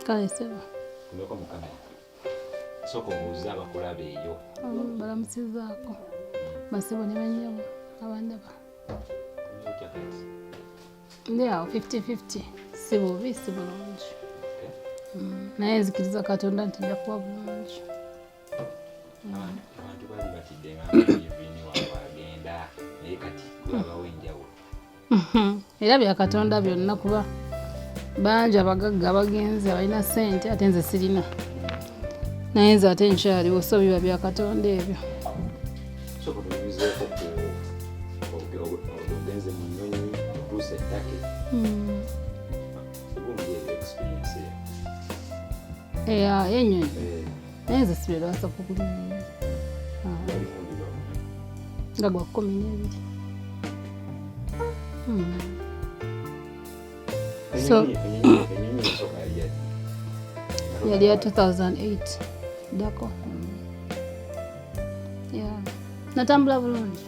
Kale sebo. Kumeko mukama. Soko muza bakulabe eyo. Balamusizaako. Basebo ne banyawo abandaba. Ndio 50-50. Sibubi sibulungi. Naye nzikiriza Katonda nti nja kuba bulungi. Abantu bali batidde nga ebini wabagenda naye kati kulabawo enjawulo. Era bya Katonda byonna kuba bangi abagagga abagenzi abalina ssente ate nze sirina. Naye nze ate nkyaliwo so biba bya Katonda ebyo. So kutubizeeko ku ogenze mu nnyonyi otuuse ettake. Sibumbi experience eyo. Enyonyi. Naye nze sibirwasa kukunyonyi. Nga gwa 12. So yali ya 2008 dako. Natambula bulungi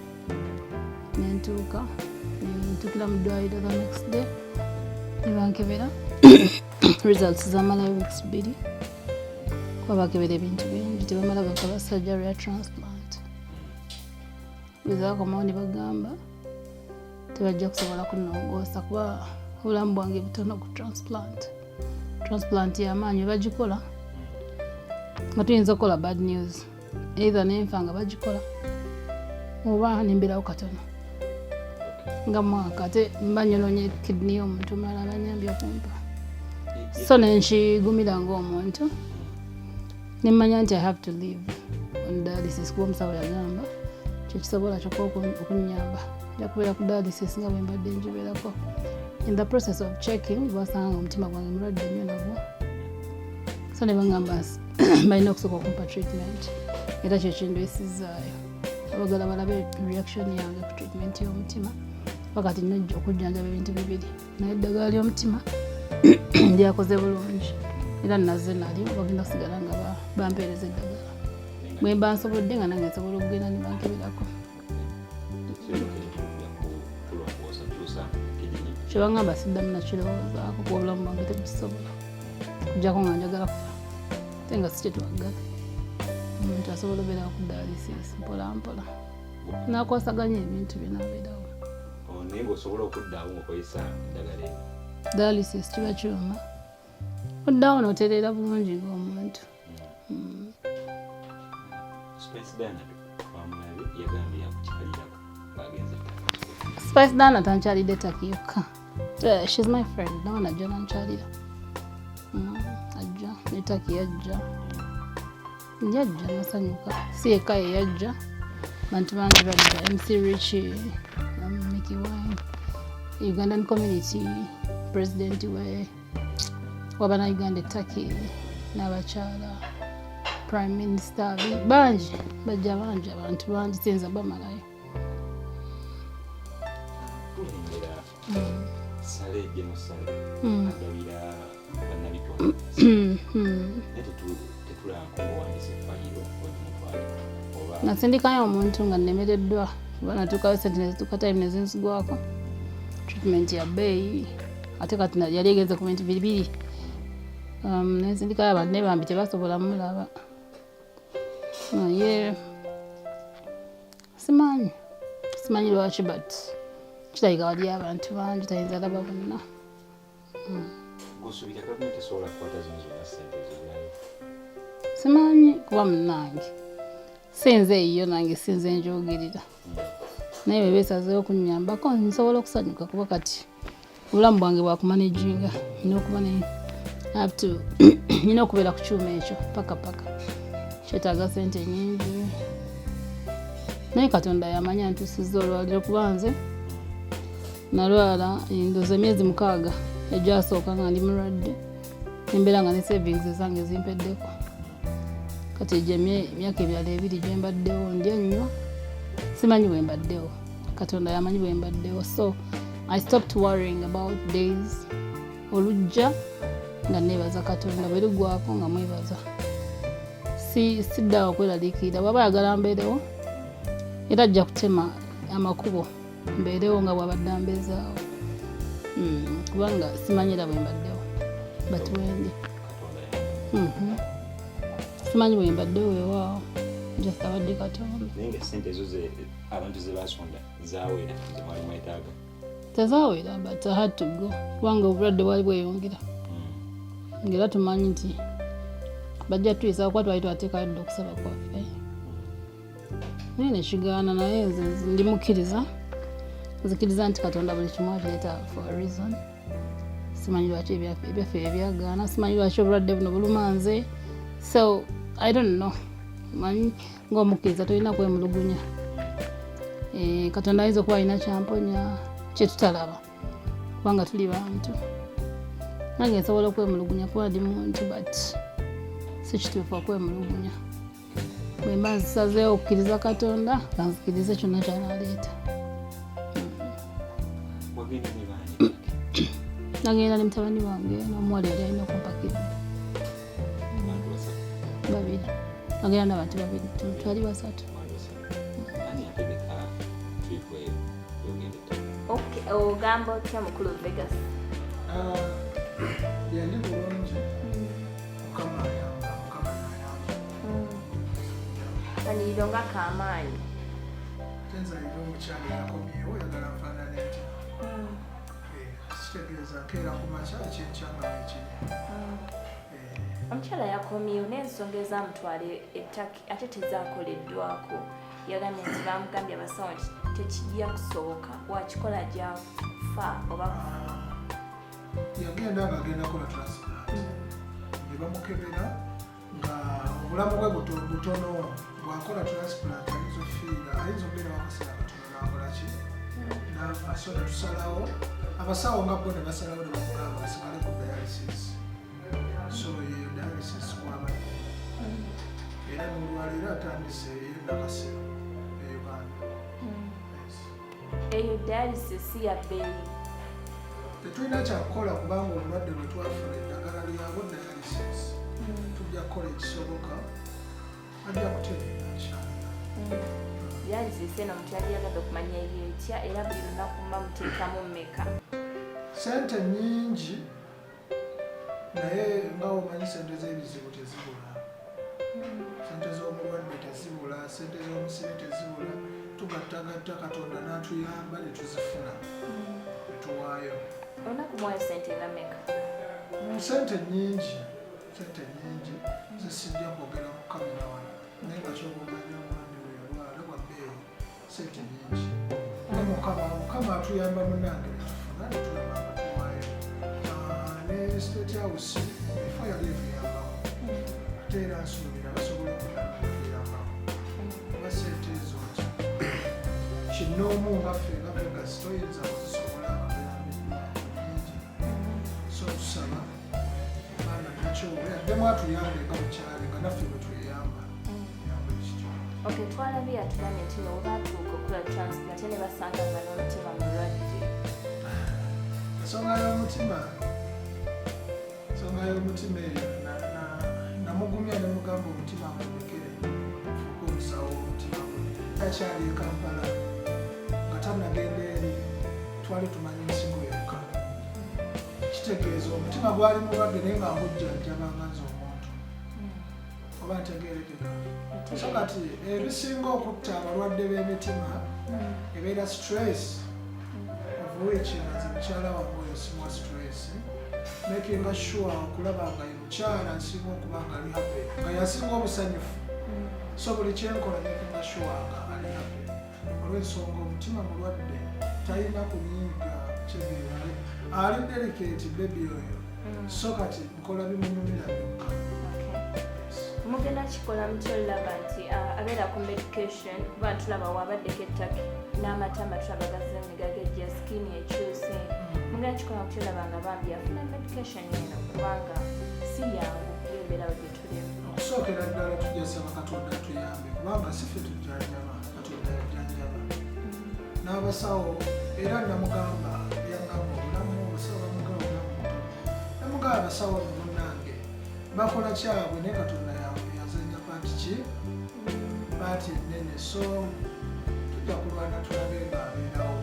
nentuukira mu ddwaliro the next day nebankebera results zamala weeks 2 kuba bakebera ebintu bingi tebamala bakola surgery ya transplant. Bwezakomawo ne bagamba tebajja kusobola kunongoosa kuba obulamu bwange butono ku transplant y'amaanyi bagikola nga tuyinza okukola bad news either nenfa nga bagikola oba nemberawo katono nga mwaka ate mbanyolonye kidney y'omuntu omulala banyambye okumpa so nenkigumira ng'omuntu nemmanya nti I have to live on dialysis kuba omusawo yagamba kyekisobola kyokka okunyamba nja kubeera ku dialysis nga bwe mbadde njibeerako. In the process of checking basanga omutima gwange mulwadde nnyo nagwo so ne bagamba balina okusooka okumpa treatment era kyekindwisizaayo abagala balabe reaction yange ku treatment y'omutima wakati nnojja okujjanjaba ebintu bibiri naye eddagala ly'omutima lyakoze bulungi era nazze nali bagenda kusigala nga bampeereza eddagala bwe mba nsobodde nga nange nsobola okugenda ne bankeberako. Kyebangamba siddamu nakirowoozaako kuba obulamu bwange tebusobola kujjako nga njagala kufa ate nga si kyetwagala omuntu asobola obeerawo ku dialysis mpola mpola nakwasaganya ebintu binaabeerawo. Naye ng'osobola okuddawo ng'okozesa eddagala eryo. Dialysis kiba kyuma oddawo n'otereera bulungi ng'omuntu. Spice Dana tankyalidde ttaki yokka. She's my friend. Nawe najja nankyalira. Ajja ne ttaki yajja. Yajja nasanyuka. Si yekka ye yajja. Bantu bangi bajja. MC Richie, Mickey Wine, Ugandan community, President we wabana Uganda ttaki n'abakyala. Prime Minister bangi bajja bangi abantu bangi sinza bamalayo. Sale genocide agabira bannabitwala tetula kuwandisa fayiro oba nasindikayo omuntu nga nnemereddwa kuba natuukayo sente nezituuka time nezinsigwako treatment ya bbeeyi ate kati yali egenze ku bintu bibiri nensindikayo abantu naye bambi tebasobola mulaba naye simanyi lwaki but kirabika wali abantu bangi tayinza laba bonna. Gosuubira gavumenti esobola kukwata zino zonna ssente ezobulayo? Simanyi kuba munnange sinze eyo nange sinze njogerera naye bwe beesazeewo okunnyambako nsobola okusanyuka kuba kati obulamu bwange bwakumanaginga nina okuba nina okubeera ku kyuma ekyo paka kyetaaga ssente nyingi naye Katonda yamanya ntuusizza olwaliro kuba nze nalwala endooza emyezi 6 egyasooka nga ndi mulwadde embeera nga ne savings zange zimpeddeko kati egyo emyaka ebyala 2 gye mbaddewo ndya nnyo simanyi bwe mbaddewo Katonda yamanyi bwe mbaddewo so I stopped worrying about days olujja nga neebaza Katonda bwe lugwako nga mwebaza siddawo okweraliikirira bw'aba ayagala mbeerewo era ajja kutema amakubo mbeerewo nga bw'abadde ambeezaawo kubanga simanyira bwe mbaddewo batuwendi simanyi bwe mbadde weewaawo just abadde Katonda. Naye nga ssente ezo abantu ze basonda zaawera ze mwali mwetaaga? Tezaawera, but I had to go kubanga obulwadde bwali bweyongera. Ng'era tumanyi nti bajja tuyisa kuba twali twateekayo dda okusaba kwaffe. Naye nekigaana naye nze ndimukkiriza. Nzikiriza nti Katonda buli kimu akireeta for a reason. Simanyi lwaki ebyaffe ebyagaana, simanyi lwaki obulwadde buno buluma nze. So I don't know. Manyi ng'omukkiriza tolina kwemulugunya. Katonda ayinza okuba alina kyamponya kye tutalaba kubanga tuli bantu. Nange nsobola okwemulugunya kuba ndi muntu but si kituufu okwemulugunya. Bwe mba nzisazeewo okukkiriza Katonda nga nzikirize kyonna ky'anaaleeta. Nagenda ne mutabani wange n'omuwala yali alina okumpakira. Babiri. Nagenda n'abantu babiri, twali basatu. Ogamba otya mukulu Vegas? Yali bulungi. Mukama ayamba, Mukama n'ayamba. Kanyiiro nga kamaanyi. Tenzalira omukyala yakomyewo oyagala nfaanane ntya. Kitegeeza nkeera ku makya ekyenkyanga ekiri. Omukyala yakomyewo n'ensonga ezamutwala ettaki ate tezaakoleddwako. Yagambye nti bamugambye abasawo nti tekijja kusoboka wakikola gyafa oba yagenda ng'agenda kola transplant ne bamukebera nga obulamu bwe butono bwakola transplant ayinza ofiira ayinza okubeera wakaseera katono n'akola ki n'afa. So ne tusalawo abasawo nga bo ne basalawo ne bamugamba asigale ku dialysis. So yeyo dialysis kwabadde era n'olwaleero atandise nakasero e Uganda. eyo dialysis ya bbeeyi. Tetulina kyakukola kubanga obulwadde bwe twafuna eddagala lyabo dialysis. Tujja kukola ekisoboka ajja kutereera nkyanga. Dialysis eno omuntu yali yagadde okumanya ebyetya era buli lunaku muba muteekamu mmeka? Sente nnyingi naye nga omanyi sente z'ebizibu tezibula. Sente z'omulwadde tezibula, sente z'omusibe tezibula. Tugattagatta Katonda n'atuyamba ne tuzifuna ne tuwaayo. Olunaku muwayo sente nga mmeka? Sente nnyingi, sente nnyingi zisijja kwogera mu kamera wano naye nga ky'obumanya omwami we yalwala wa bbeeyi sente nnyingi. Naye Mukama atuyamba munnange ne tufuna ne tulaba nga tuwaayo. Ne State House efo yali etuyambako ate era nsuubira basobola okulaba etuyambako kuba sente ezo kinnoomu ngaffe nga Vegas toyinza kuzisobola abayambiddwa nyingi. So tusaba baana nakyo yadde mwatuyambe nga bukyali nga naffe bwe tweyamba yamba ekityo. Okay, twalabye atugambye nti no batuuka okukola transplant ne basanga nga n'omutima mulwadde. Ensonga y'omutima eyo namugumya ne mugamba omutima ngulekere fuuka omusawo omutima gwe. Akyali e Kampala nga tanagenda eri twali tumanyi ensigo yokka. Kitegeeza omutima gwali mulwadde naye nga ngujjanjaba nga nze omuntu. Oba ntegeerekeka. So kati ebisinga okutta abalwadde b'emitima ebeera stress of which nga nze mukyala wange oyo simwa stress. Making sure okulaba nga ye mukyala asinga okuba nga ali happy nga yasinga obusanyufu. So buli kyenkola making sure nga ali happy. Olw'ensonga omutima mulwadde talina kunyiiga kyebeera ali delicate baby oyo. So kati nkola bimunyumira byokka. Mugenda kikola mutyo olaba nti abeera ku medication kuba tulaba wabaddeko ettaki n'amatama tulaba gazzenni gagejja skin ekyuse. Mugenda kikola mutyo olaba nga bambi afuna medication eno kubanga si yangu embeera we gyetulimu. Okusookera ddala tujja saba Katonda atuyambe kubanga si ffe tujjanjaba Katonda yajjanjaba. N'abasawo era namugamba yangamba obulamu obusawo bamugaba obulamu butono. Namugaba abasawo munnange bakola kyabwe naye Katonda yazanya paati ki paati ennene. So tujja kulwana tulabe ng'abeerawo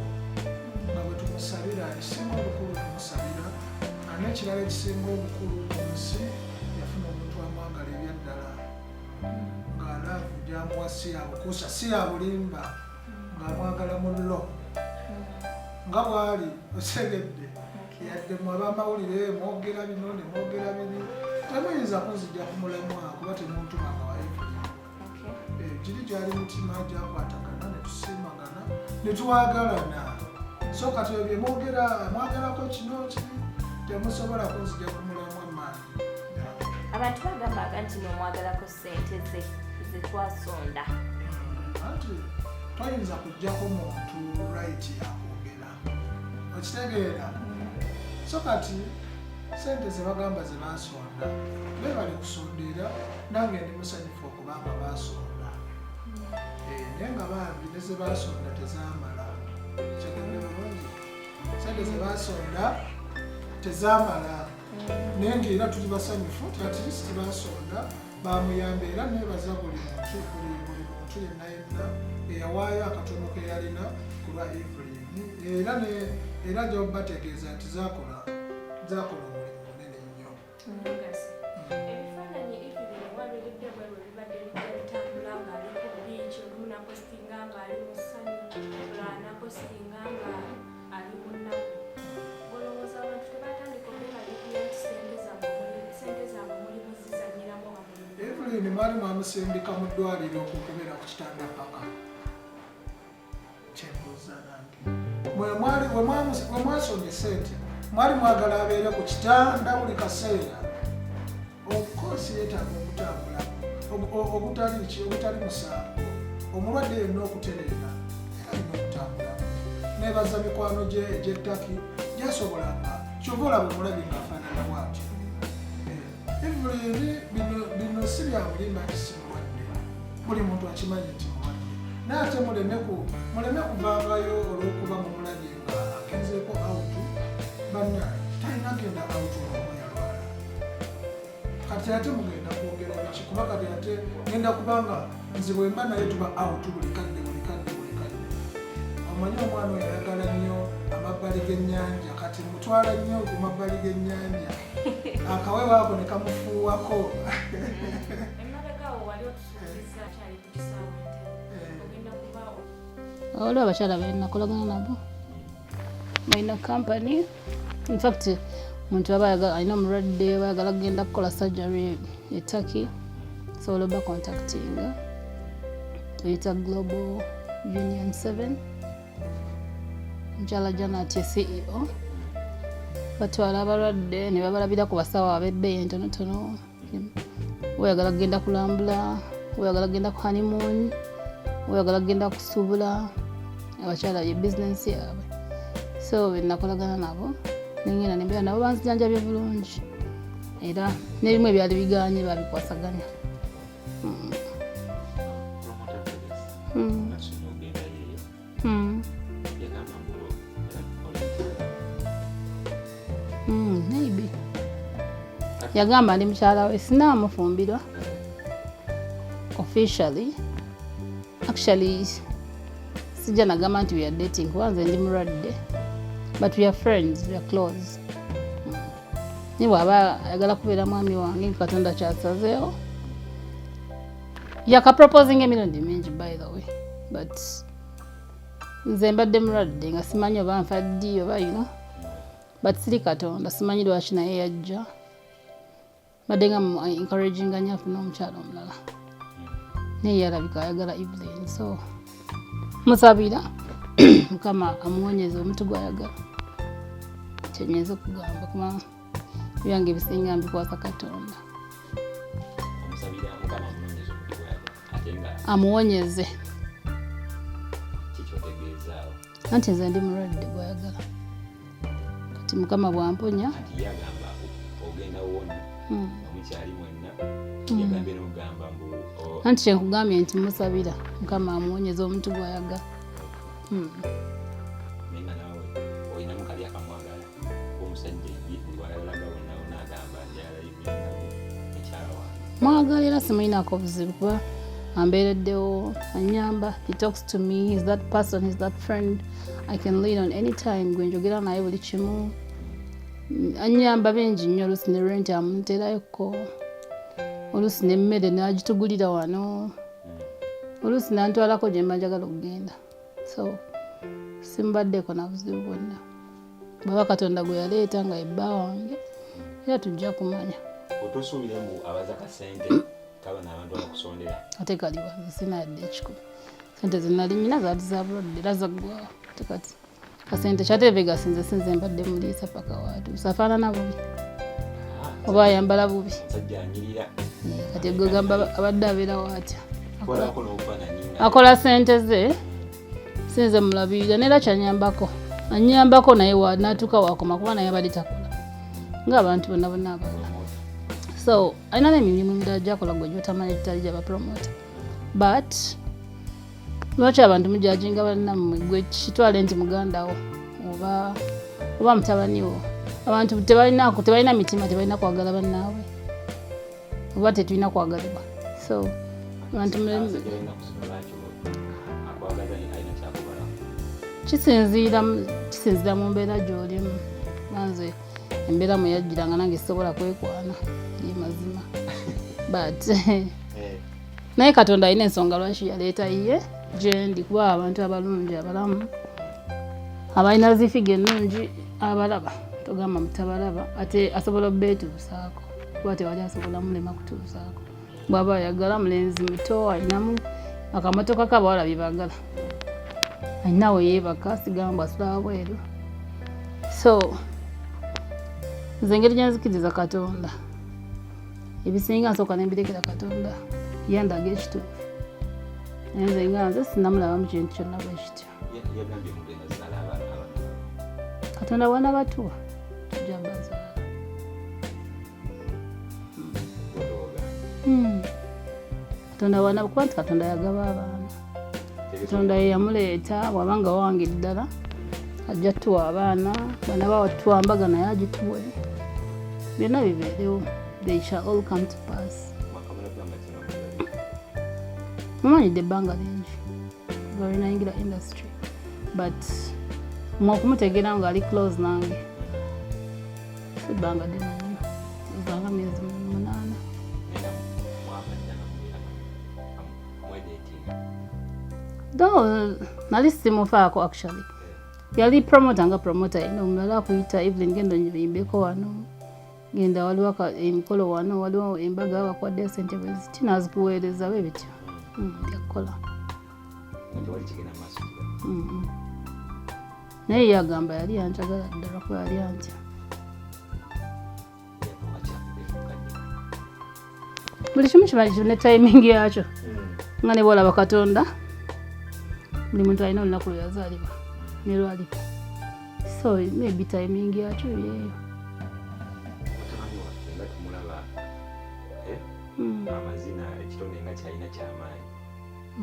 nga bwe tumusabira ekisinga obukulu tumusabira. N'ekirala ekisinga obukulu mu nsi yafuna omuntu siyaabo kusa siyaabulimba ng'amwagala mullo nga bw'ali osegedde yadde mu abamawulire mwogera bino ne mwogera bini temuyinza kunzijja ku mulamwa kuba temuntumanga wa Evelyn. Giri gyali mutima gyakwatagana ne tusiimagana ne twagalana so kati ebyo mwagalako kino kiri temusobola kunzijja ku mulamwa maani. Abantu bagambaga nti nomwagalako ssente ze twasonda. Anti twayinza kujjako muntu right yakwogera okitegeera so kati sente ze bagamba ze basonda be bali kusondera nange ndi musanyufu okubanga basonda naye nga bambi ne ze basonda tezamala kyegende bulungi sente ze basonda tezamala naye ngaera tuli basanyufu atlist basonda bamuyamba era nebaza buli muntu yenna yenna eyawaayo akatono ke yalina ku lwa Evelyn era gyobategeeza nti zakola omulimu munene nnyo. Ebifaananyi Evelyn wabeeredde bwe bibadde bitambula ng'ali ku biiki olumu napostinga ng'ali mu ssanyu napostinga nga ali mu nnaku. Olowooza abantu tebatandika okwekalirira nti ssente zaabwe mulimu zizanyiramu nga mulimu. Evelyn mwali mwamusindika mu ddwaliro okukubeera ku kitanda paka kyembuuza nange we mwasonda sente mwali mwagala abeere ku kitanda buli kaseera obukosi yeetaaga okutambula obutali musango omulwadde yenna okutereera era alina okutambula nebaza mikwano gye egy'ettaki gyasobolanga kyova olaba omulabi ng'afaanana bwatyo. Evelyn bino si bya bulimba nti si mulwadde buli muntu akimanyi nti mulwadde naye ate muleme kuvangayo olw'okuba mumulabye nga agenzeeko autu banna talina genda autu olwoba yalwala kati ate mugenda kwogera biki kuba kati ate ngenda kubanga nze bwemba naye tuba autu buli kadde omanyi omwana oyo ayagala nnyo amabbali g'ennyanja kati mutwala nnyo ku mabbali g'ennyanja akawewo ako ne kamufuuwako. Emabegaawo wali otusuubiza kyali ku Kisaawe ogenda kubaawo. Waliwo abakyala benakolagana nabo balina kampany infact omuntu aba alina omulwadde bayagala kugenda kukola surgery e Turkey sobola oba contacting tuyita Global Union 7 mukyala Janet ye CEO batwala abalwadde ne babalabira ku basawo ab'ebbeeyi entonotono weyagala kugenda kulambula weyagala kugenda ku honeymoon weyagala kugenda kusuubula abakyala ye bizinensi yaabwe so benakolagana nabo nengenda nembeera nabo banzijanjabye bulungi era n'ebimu ebyali biganye babikwasaganya. Maybe yagamba ndi mukyala we sinaamufumbirwa officially actually sijja nagamba nti we are dating kuba nze ndi mulwadde but we are friends, we are close. Ni bw'aba ayagala kubeera mwami wange Katonda kyasazeewo yakaproposing emirundi mingi by the way but nze mbadde mulwadde nga simanyi oba nfa ddi oba but siri Katonda simanyi lwaki naye yajja badde nga encouraging nnyo afune omukyala omulala naye yalabika ayagala Evelyn so musabira Mukama amuwonyeze omuntu gw'ayagala kyenyiza okugamba kuba byange bisinga mbikwasa Katonda amuwonyeze anti nze ndi mulwadde gw'ayagala kati Mukama bwamponya anti kyenkugambye nti musabira Mukama amuwonyeze omuntu gw'ayagala. Mwagala era simulinaako buzibu kuba ambeereddewo anyamba, he talks to me, he's that person, he's that friend I can lean on anytime gwe njogera naye buli kimu anyamba bingi nnyo oluusi ne rent amunteerayoko oluusi n'emmere n'agitugulira wano oluusi nantwalako gye mba njagala okugenda, so simbaddeko na buzibu bwonna. Baba Katonda gwe yaleeta nga ebba wange era tujja kumanya. Otosuubiremu abaza kasente kaba n'abantu abakusondera? Ate kaliwa sinadde ekikulu. Sente zenali nina zaali za bulwadde era zaggwawo. Ate kati kasente kyateeve gasinze sinze mbadde muliisa paka waatu safaanana bubi oba ayambala bubi sajja anyirira. Kati gwe gamba abadde abeera waatya Kolako n'obufaananyi akola sente ze sinze mulabirira neera kyanyambako anyambako naye n'atuuka waakoma kuba naye abadde takola ng'abantu bonna bonna abalala. So alina n'emirimu emirala gyakola gwe gyotamanyi gitali gyabapromota but lwaki abantu mujajinga bannammwe gwe kitwale nti mugandawo oba mutabani wo. Abantu tebalina mitima, tebalina kwagala bannaabwe oba tetulina kwagalibwa. So abantu kisinziira mu mbeera gy'olimu. Nanze embeera mwe yajjiranga nange sisobola kwekwana ye mazima but naye Katonda alina ensonga lwaki yaleeta ye gyendi kuba abantu abalungi abalamu abalina zifiga ennungi abalaba togamba mutabalaba ate asobola obeetuusaako kuba tewali asobola mulema kutuusaako. Bw'aba ayagala mulenzi muto alinamu akamotoka kabawala bye baagala alina we yeebaka sigamba asula wabweru. So nze engeri gye nzikiriza Katonda ebisinga nsooka nembirekera Katonda yandaga ekituufu. Nze nga nze sinamulabamu kintu kyonna bwe kityo. Katonda wana batuwa tujja bazaala. Katonda wana kuba nti Katonda yagaba abaana. Katonda ye yamuleeta bw'abanga wange ddala ajja tuwa abaana bana bawatuwambaga naye agituwe byonna bibeerewo. They shall all come to pass. Mumanyidde ebbanga lingi nga linayingira industry but mwokumutegeera ng'ali close nange ebbanga ddene nnyo ezanga myezi 8. Though nali simufaako actually yali promoter nga promoter ino omulala akuyita Evelyn genda onyimbeko wano genda waliwo emikolo wano waliwo embaga bakwadde sente bweziti nazikuweereza bwe bityo yakola naye yagamba yali yanjagala ddala kuba yali antya. Buli kimu kimanyi ne timing yakyo nga ne bwolaba Katonda buli muntu alina olunaku lwe yazaalibwa ne lwalipo. So maybe timing yakyo yeeyo. Amazina ekitonde nga kyalina kyamaanyi.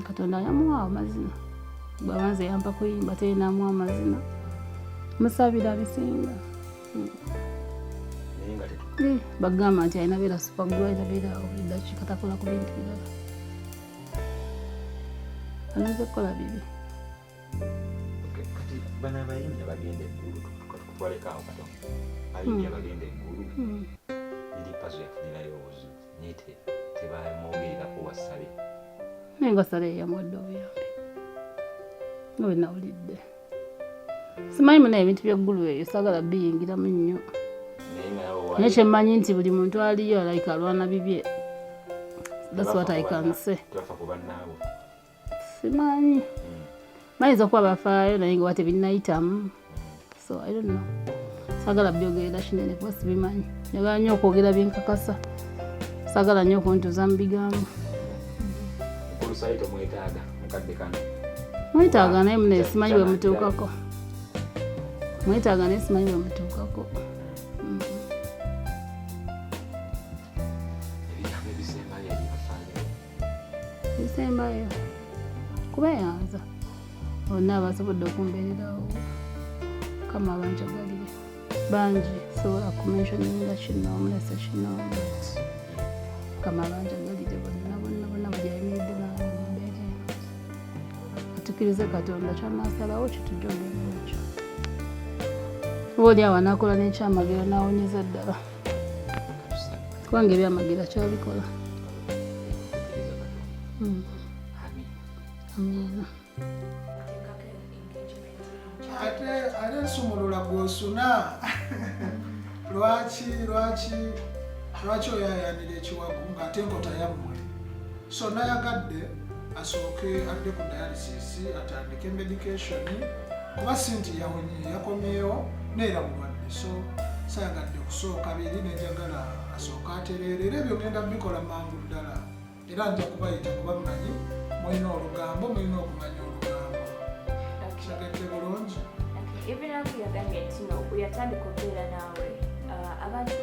Katonda yamuwa amazina bw'abanze yampa kuyimba terinamu amazina musabira bisinga. Bagamba nti alina beera supagulu alina beera buli dakiika takola ku bintu birala alaze kukola bibi. Kati bano abayimbi abagenda eggulu tukutwalekaawo katono abayimbi abagenda eggulu eri pazo yafunirayo obuzibu naye tebamwogererako wasabe naye nga sale yamuwadde obuyambi nga bwe nawulidde. Simanyi munaye ebintu byeggulu eyo saagala biyingiramu nnyo naye kyemmanyi nti buli muntu aliyo alayika alwana bibye. That's what I can say. Simanyi bayinza okuba bafaayo naye nga wate binnayitamu so I don't know. Saagala byogerera kinene kuba sibimanyi njagala nnyo okwogera byenkakasa saagala nnyo okuntuuza mu bigambo. Mwetaaga naye munaye simanyi bwe mutuukako. Mwetaaga naye simanyi bwe mutuukako. Ebisembayo kubeeyanza bonna abasobodde okumbeererawo kama abanjagalire bangi sobola kumensioninga kino omulese kino kama abanjagalire bonna bajayimiridde nange mumbeera atukirize Katonda kyanaasalawo kitujogere nakyo oba oli awo anaakola n'ekyamagero naawonyeza ddala kubanga ebyamagero kyabikola. Amina. Ate nsumulula gw'osuna. Lwaki oyayanira ekiwagu ng'ate enkota yammwe. So nayagadde asooke adde ku dialysis atandike medication kuba sinti yakomyewo neera mulwadde. So sayagadde kusooka biri nenjagala asooka atereere. Era ebyo ngenda bikola mangu ddala. Era nja kubayita kuba mmanyi mulina olugambo, mulina okumanya olugambo. Kyagadde bulungi. Even as yagambye nti no yatandika okubeera naawe abantu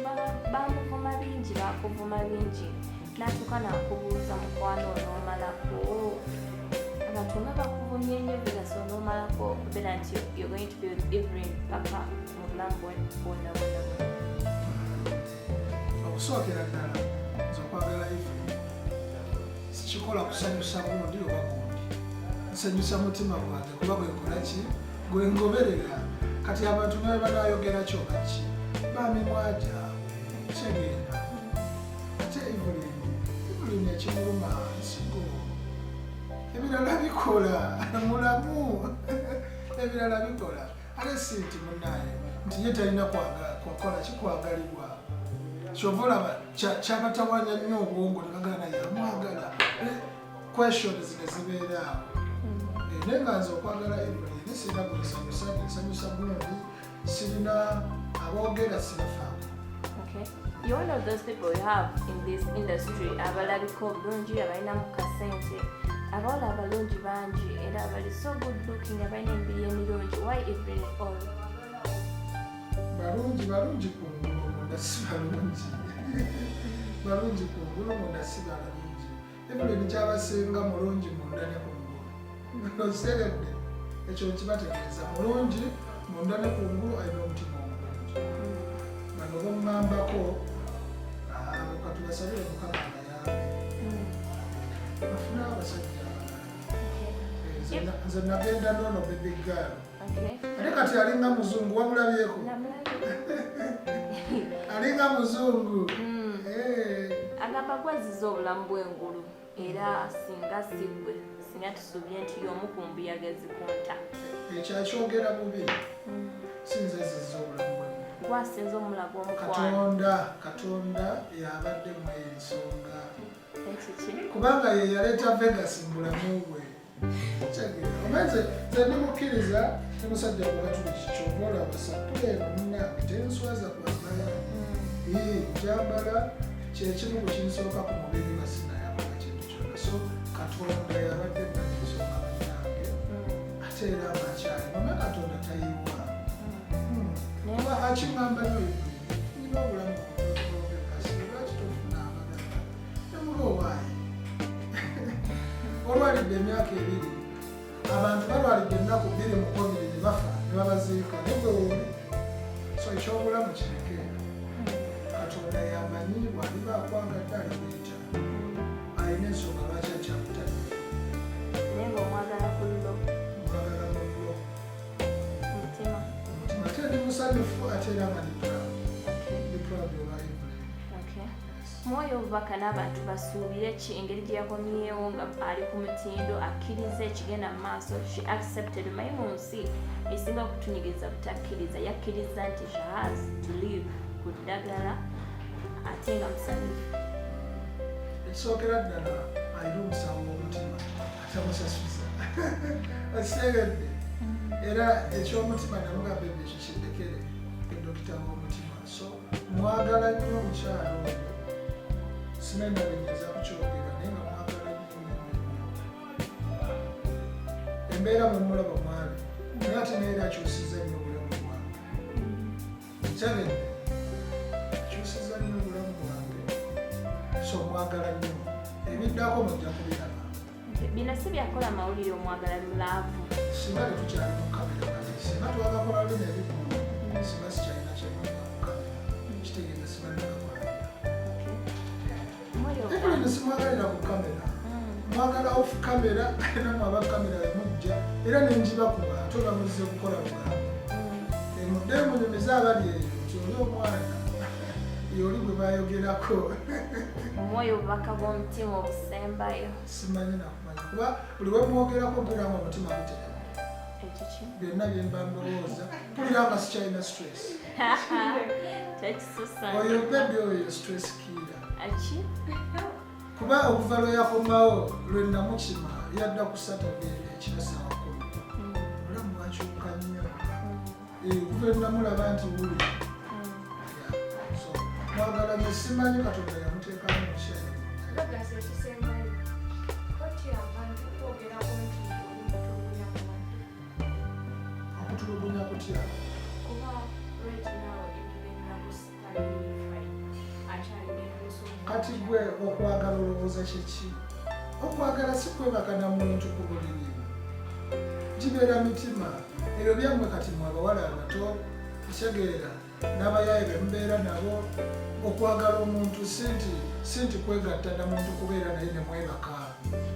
bamuvuma bingi bakuvuma bingi natuuka nakubuuza mukwano onoomalako abantu nga bakuvumye nnyo biraso onoomalako okubeera nti you're going to be with Evelyn paka mu bulamu bwonna. Okusookera ddala nze okwagala Evelyn sikikola kusanyusa gundi oba gundi, nsanyusa mutima gwange kuba gwenkola ki gwengoberera. Kati abantu naye banayogera kyokka ki bamimwaja kyegeera. Ate Evelyn ekimuluma nsigo ebirala bikola mulamu ebirala bikola. Ate sinti munnaye nti ye talina kwakola kikwagalibwa. Kyova olaba kyabatawanya nnyo obwongo ne bagala naye amwagala. Questions ne zibeeraawo. Naye nga nze okwagala Evelyn sirina nsanyusa gundi, sirina aboogera sirafaako. You're one of those people you have in this industry abalabika obulungi abalinamu kasente abawala abalungi bangi era abali so good looking abalina emibiri emirungi. Why Evelyn all? Balungi kungulu munda si balungi. Balungi kungulu munda si balungi. Evelyn kyabasinga mulungi munda ne kungulu. Oseredde ekyo kibategeeza mulungi munda ne kungulu alina omutima omulungi. Bano bamwambako katubasabire Mukama abayambe bafune abasajja abalala. Nze nagenda noono baby girl ate kati alinga muzungu wamulabyeko. Alinga muzungu. Agamba gwaziza obulamu bw'engulu era singa sigwe singa tusuubye nti y'omu ku mbuyaga ezikunta. Ekyo akyogera bubi sinza zizza obulamu bw'engulu. Gwasinza omulago omukwano. Katonda yabadde mu ensonga kubanga ye yaleeta Vegas mu bulamu bwe. Omenze nze ndimukkiriza ne musajja kuba tuli kikyobola basapule eno munnange tenswaza kwagala. Njambala kyekimu bwe kinsooka ku mubiri nga sinayagala kintu kyonna. So Katonda yabadde mu ensonga munnange ate era ngaakyali mama Katonda tayiwa. Kuba akingamba nyo nina obulamu kasi lwaki tofuna abagala nemulowaayi. Olwalidde emyaka 2 abantu balwalidde ennaku 2 mu COVID ne bafa ne babaziika negwe woli. So ekyobulamu kireke Katonda yamanyi bwaliba akwangadde aliwuyita alina ensonga lwaki akyakutadde. Naye ng'omwagala ku llo mwagala mu llo mutima ate ndi musanyufu ate era nga ndi proud of Evelyn. Mwoyo obubaka n'abantu basuubire ki engeri gye yakomyewo nga ali ku mutindo akkiriza ekigenda mu maaso. She accepted mayi mu nsi esinga okutunyigiriza butakkiriza yakkiriza nti she has to live ku ddagala ate nga musanyufu. Ekisookera ddala alina omusawo w'omutima atamusasuza asitegedde era ekyomutima namugamba ebyo kiddekere edokita w'omutima. So mwagala nnyo omukyalo oyo sinenda benyeza kukyogera naye nga mwagala nnyo. Embeera mumulaba mwali naye ate naye akyusiza nnyo obulamu bwange. Kitegedde akyusiza nnyo obulamu bwange. So mwagala nnyo ebiddako mujja kubiraba. Bino si byakola mawulire omwagala lulaavu. Singa tetukyali mu kamera kati singa twagakola bino ebimu singa sikyalina kyemulina mu kamera kitegeeza sibalinakola. Evelyn simwagalira ku kamera mwagala off camera era mwaba kamera emujja era nenjiba ku bantu bamulize kukola lugambo. Emudde munyumiza abali eyo nti oli omwana yoli bwe bayogerako. omwoyo obubaka bw'omutima obusembayo. Simanyi nakumanya kuba buli we mwogerako mpulira nga omutima guterema. Ekiki? Byonna bye mba ndowooza mpulira nga sikyalina stress. Tekisusa. Oyo bebi oyo stress killer. Aki? Kuba okuva lwe yakomawo lwe namukima yadda ku Saturday ekiro ssaawa 10. Olamu bwakyuka nnyo. Kuva namulaba nti buli. So mwagala ne simanyi Katonda yamuteekamu mukyala. Bagasa ekisembayo otya abantu okwogerako nti olumutulugunya mu bantu. Okutulugunya kutya? Kuba right now Evelyn Lagu akyalina ebibuuzo. Kati gwe okwagala olowooza kyeki? Okwagala si kwebaka na muntu ku buli limu. Gibeera mitima. Ebyo byammwe kati mwe abawala abato kitegeera n'abayaaye be mubeera nabo. Okwagala omuntu si nti kwegatta na muntu kubeera naye ne mwebaka.